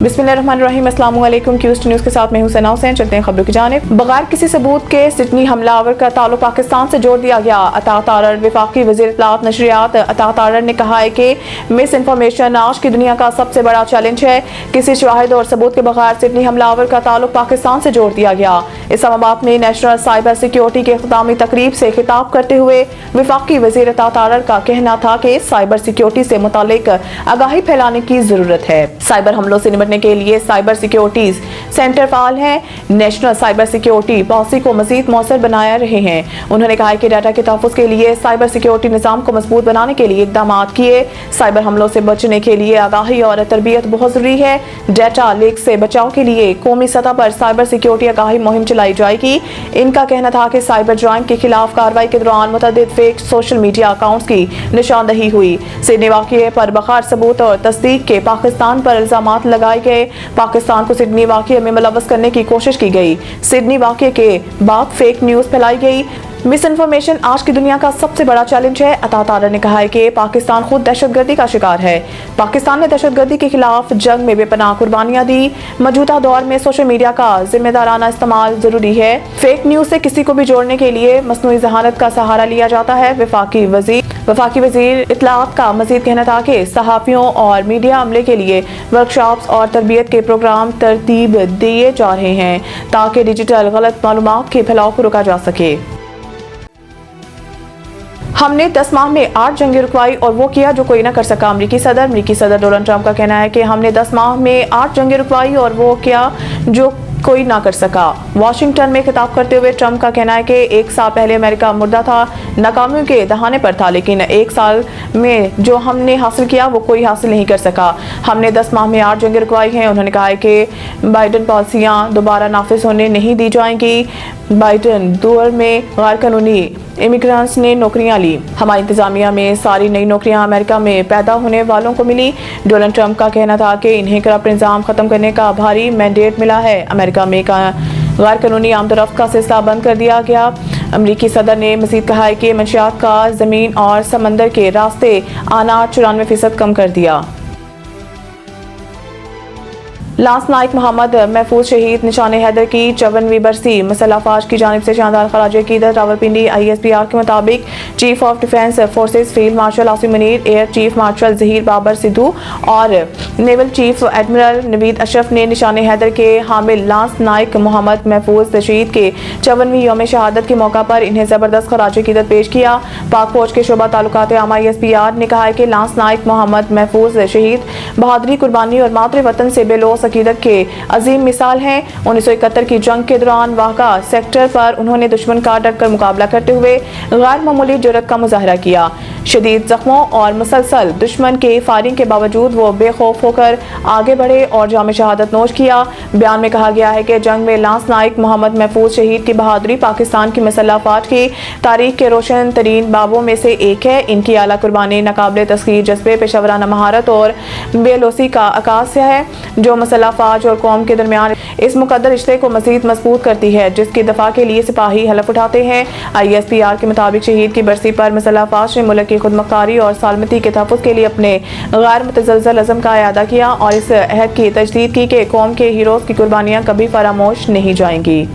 बिस्मिल्लाहिर्रहमानिर्रहीम। अस्सलाम वालेकुम। क्यूस्ट न्यूज़ के साथ मैं हूं सना हुसैन। चलते हैं खबरों की जानिब। बगैर किसी सबूत के सिडनी हमलावर का ताल्लुक पाकिस्तान से जोड़ दिया गया। अता तारर वफाकी वज़ीर इत्तलाआत नशरियात अता तारर ने कहा है कि मिस इन्फॉर्मेशन आज की दुनिया का सबसे बड़ा चैलेंज है। किसी शवाहिद और सबूत के बगैर सिडनी हमलावर का ताल्लुक पाकिस्तान से जोड़ दिया गया। इस्लामाबाद में नेशनल साइबर सिक्योरिटी के इख्तितामी तकरीब से खिताब करते हुए वफाकी वज़ीर अता तारर का कहना था कि साइबर सिक्योरिटी से मुतालिक आगाही फैलाने की जरूरत है। साइबर हमलों से के लिए साइबर सिक्योरिटी सेंटर फाल है। नेशनल साइबर सिक्योरिटी पॉलिसी को मजीद मौसर बनाया रहे हैं। उन्होंने कहा कि डाटा के तहफ़्फ़ुज़ के लिए साइबर सिक्योरिटी निज़ाम को मजबूत बनाने के लिए इक़दाम किए। साइबर हमलों से बचने के लिए आगाही और तरबियत बहुत जरूरी है। डाटा लीक से बचाव के लिए कौमी सतह पर साइबर सिक्योरिटी आगाही मुहिम चलाई जाएगी। इनका कहना था कि साइबर जराइम के खिलाफ कार्रवाई के दौरान मुतअद्दिद फेक सोशल मीडिया अकाउंट्स की निशानदही हुई। सिडनी वाक़ये पर बगैर सबूत और तस्दीक के पाकिस्तान पर इल्जामात लगाए गए। पाकिस्तान को सिडनी वाक़ये में मुलव्वस करने की कोशिश की गई। सिडनी वाक़ये के बाद फेक न्यूज़ फैलाई गई। मिस इन्फॉर्मेशन आज की दुनिया का सबसे बड़ा चैलेंज है। अता तारर ने कहा है कि पाकिस्तान खुद दहशतगर्दी का शिकार है। पाकिस्तान ने दहशतगर्दी के खिलाफ जंग में बेपनाह कुर्बानियां दी। मौजूदा दौर में सोशल मीडिया का जिम्मेदाराना इस्तेमाल जरूरी है। फेक न्यूज़ से किसी को भी जोड़ने के लिए मसनूई ज़हानत का सहारा लिया जाता है। वफाकी वज़ीर इत्तलाआत का मजीद कहना था कि सहाफ़ियों और मीडिया अमले के लिए वर्कशॉप्स और तरबियत के प्रोग्राम तरतीब दिए जा रहे हैं ताकि डिजिटल गलत मालूमात के फैलाव को रोका जा सके। हमने 10 माह में 8 जंगें रुकवाई और वो किया जो कोई ना कर सका। अमेरिकी सदर डोनाल्ड ट्रंप का कहना है कि हमने 10 माह में 8 जंगें रुकवाई और वो किया जो कोई ना कर सका। वाशिंगटन में खिताब करते हुए ट्रंप का कहना है कि 1 साल पहले अमेरिका मुर्दा था, नाकामियों के दहाने पर था, लेकिन 1 साल में जो हमने हासिल किया वो कोई हासिल नहीं कर सका। हमने 10 माह में 8 जंगें रुकवाई हैं। उन्होंने कहा है कि बाइडन पॉलिसियाँ दोबारा नाफिज होने नहीं दी जाएंगी। बाइडन दौर में गैर कानूनी इमिग्रेंट्स ने नौकरियां ली। हमारी इंतजामिया में सारी नई नौकरियां अमेरिका में पैदा होने वालों को मिली। डोनाल्ड ट्रंप का कहना था कि इन्हें करप्ट निज़ाम खत्म करने का भारी मैंडेट मिला है। अमेरिका में गैर कानूनी आमदोरफ्त का सिलसिला बंद कर दिया गया। अमेरिकी सदर ने मजीद कहा है कि मंशियात का जमीन और समंदर के रास्ते आना 94% कम कर दिया। लांस नाइक मोहम्मद महफूज शहीद निशान हैदर की 54वीं बरसी मुसल्लह अफवाज की जानिब से शानदार खराज अकीदत। रावलपिंडी ISPR के मुताबिक chief of defence forces field marshal Asim Munir, air chief marshal Zaheer Babar Sidhu और naval chief admiral Naveed Ashraf ने निशान हैदर के हामिल लांस नाइक मोहम्मद महफूज शहीद के 54वीं यौम शहादत के मौका पर इन्हें जबरदस्त खराज अकीदत पेश किया। पाक फौज के शोबा ताल्लुकात आमा ISPR ने कहा है कि लांस नाइक मोहम्मद महफूज शहीद बहादुरी, कुर्बानी और मातृ वतन से बेलोस अकीदत के अजीम मिसाल हैं। 1971 की जंग के दौरान वाहगा सेक्टर पर उन्होंने दुश्मन का डटकर मुकाबला करते हुए गैर मामूली जुर्रत का मुजाहरा किया। शदीद जख्मों और मुसलसल दुश्मन के फायरिंग के बावजूद वो बेखौफ होकर आगे बढ़े और जाम शहादत नोश किया। बयान में कहा गया है कि जंग में लांस नाइक मोहम्मद महफूज शहीद की बहादुरी पाकिस्तान की मुसल्लह अफवाज की तारीख के रोशन तरीन बाबों में से एक है। इनकी आला कुर्बानी, नाकाबिले तस्खीर जज्बे, पेशावराना महारत और बेलोसी का अकास है जो मुसल्लह अफवाज और कौम के दरमियान इस मुकद्दर रिश्ते को मजीद मजबूत करती है जिसकी दफा के लिए सिपाही हलफ उठाते हैं। ISPR के मुताबिक शहीद की बरसी पर मुसल्लह अफवाज ने मुल्क की खुदमुख्तारी और सालमती के तहफ़्फ़ुज़ के लिए अपने गैर मुतज़लज़ल अज़म का इआदा किया और इस अहद की तजदीद की कि कौम के हीरोज़ की कुर्बानियाँ कभी फरामोश नहीं जाएंगी।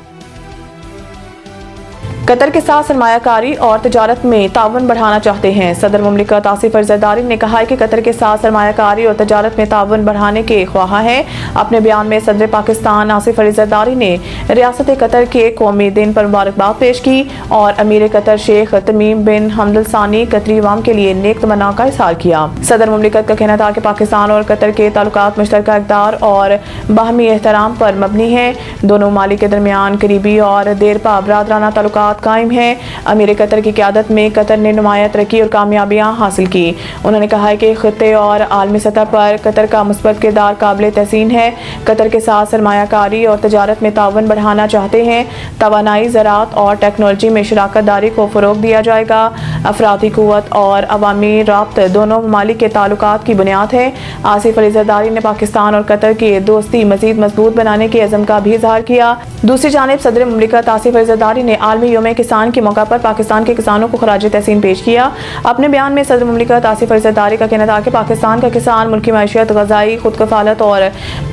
कतर के साथ सरमायाकारी और तजारत में ताउन बढ़ाना चाहते हैं। सदर मुमलिकत आसिफ अली ज़रदारी ने कहा है कि कतर के साथ सरमायाकारी और तजारत में ताउन बढ़ाने के ख्वाह हैं। अपने बयान में सदर पाकिस्तान आसिफ अली ज़रदारी ने रियासत कतर के कौमी दिन पर मुबारकबाद पेश की और अमीर कतर शेख तमीम बिन हमद अल सानी कतरी अवाम के लिए नेक तमन्ना का इज़हार किया। सदर मुमलिकत का कहना था कि पाकिस्तान और कतर के ताल्लुकात मुश्तरका इक़दार और बाहमी एहतराम पर मबनी हैं। दोनों ममालिक के दरमियान करीबी और देरपा बरादराना ताल्लुकात कायम है। अमीर कतर की क़यादत में कतर ने नुमाया तरक्की और कामयाबियां हासिल की। उन्होंने कहा है कि खित्ते और आलमी सतह पर कतर का मुस्बत किरदार काबिल तहसीन है। कतर के साथ सरमायाकारी और तजारत में ताउन बढ़ाना चाहते हैं। तवानाई, ज़राअत और टेक्नोलॉजी में शराकत दारी को फ़रोग़ दिया जाएगा। افرادی قوت اور عوامی رابط دونوں ممالک کے تعلقات کی بنیاد ہے۔ آصف علی زرداری نے پاکستان اور قطر کی دوستی مزید مضبوط بنانے کے عزم کا بھی اظہار کیا۔ دوسری جانب صدر مملکت آصف علی زرداری نے عالمی یوم کسان کے موقع پر پاکستان کے کسانوں کو خراج تحسین پیش کیا۔ اپنے بیان میں صدر مملکت آصف علی زرداری کا کہنا تھا کہ پاکستان کا کسان ملکی معیشت، غذائی خود کفالت اور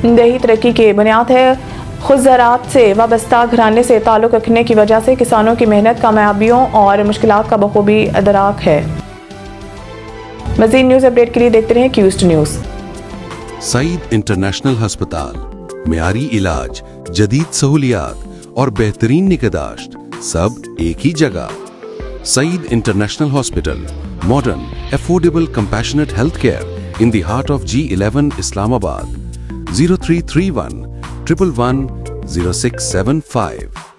دیہی ترقی کی بنیاد ہے۔ خود زراعت سے وابستہ گھرانے سے تعلق رکھنے کی وجہ سے کسانوں کی محنت، کامیابیوں اور مشکلات کا بخوبی ادراک ہے۔ مزید نیوز اپڈیٹ کے لیے دیکھتے رہیں کیوسٹ نیوز۔ سعید انٹرنیشنل ہسپتال، معیاری علاج، جدید سہولیات اور بہترین نگہداشت سب ایک ہی جگہ۔ Saeed international hospital, modern, affordable, compassionate health care in the heart of G11 Islamabad. 0331 111 0675